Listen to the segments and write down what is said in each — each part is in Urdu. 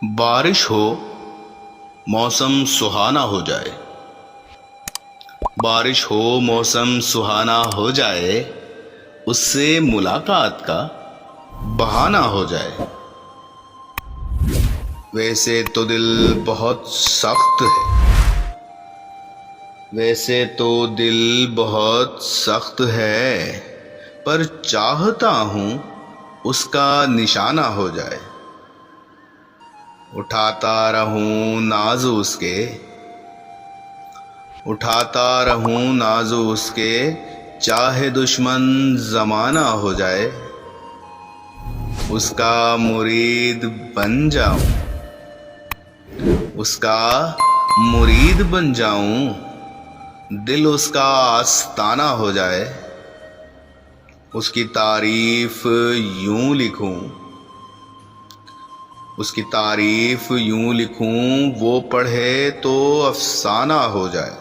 بارش ہو موسم سہانا ہو جائے، بارش ہو موسم سہانا ہو جائے، اس سے ملاقات کا بہانہ ہو جائے۔ ویسے تو دل بہت سخت ہے، ویسے تو دل بہت سخت ہے، پر چاہتا ہوں اس کا نشانہ ہو جائے۔ اٹھاتا رہوں نازو اس کے، اٹھاتا رہوں نازو اس کے، چاہے دشمن زمانہ ہو جائے۔ اس کا مرید بن جاؤں، اس کا مرید بن جاؤں، دل اس کا آستانہ ہو جائے۔ اس کی تعریف یوں لکھوں، اس کی تعریف یوں لکھوں، وہ پڑھے تو افسانہ ہو جائے۔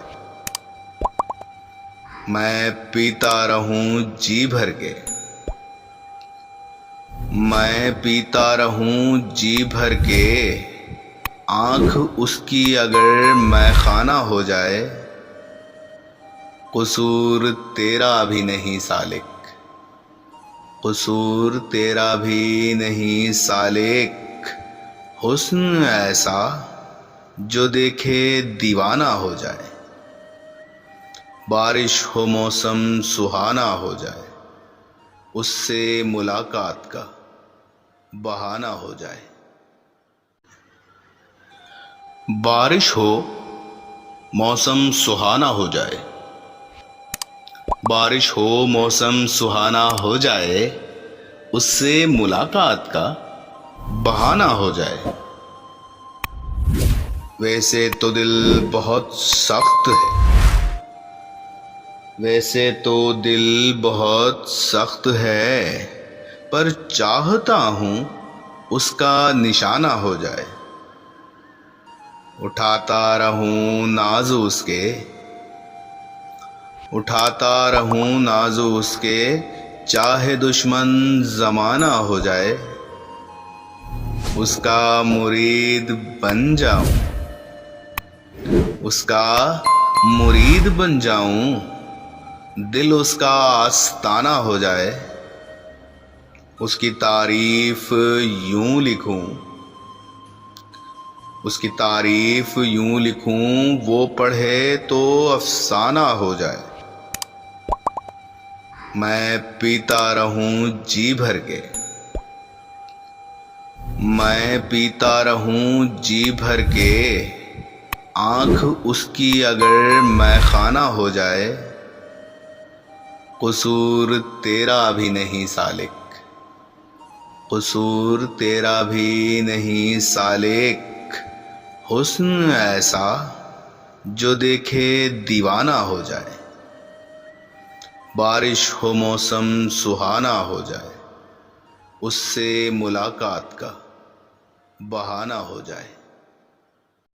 میں پیتا رہوں جی بھر کے، میں پیتا رہوں جی بھر کے، آنکھ اس کی اگر مے خانہ ہو جائے۔ قصور تیرا بھی نہیں سالک، قصور تیرا بھی نہیں سالک، حسن ایسا جو دیکھے دیوانہ ہو جائے۔ بارش ہو موسم سہانا ہو جائے، اس سے ملاقات کا بہانہ ہو جائے۔ بارش ہو موسم سہانا ہو جائے، بارش ہو موسم سہانا ہو جائے، اس سے ملاقات کا بہانہ ہو جائے۔ ویسے تو دل بہت سخت ہے، ویسے تو دل بہت سخت ہے، پر چاہتا ہوں اس کا نشانہ ہو جائے۔ اٹھاتا رہوں نازو اس کے، اٹھاتا رہوں نازو اس کے، چاہے دشمن زمانہ ہو جائے۔ اس کا مرید بن جاؤں، اس کا مرید بن جاؤں، دل اس کا آستانہ ہو جائے۔ اس کی تعریف یوں لکھوں، اس کی تعریف یوں لکھوں، وہ پڑھے تو افسانہ ہو جائے۔ میں پیتا رہوں جی بھر کے، میں پیتا رہوں جی بھر کے، آنکھ اس کی اگر مے خانہ ہو جائے۔ قصور تیرا بھی نہیں سالک، قصور تیرا بھی نہیں سالک، حسن ایسا جو دیکھے دیوانہ ہو جائے۔ بارش ہو موسم سہانا ہو جائے، اس سے ملاقات کا بہانہ ہو جائے۔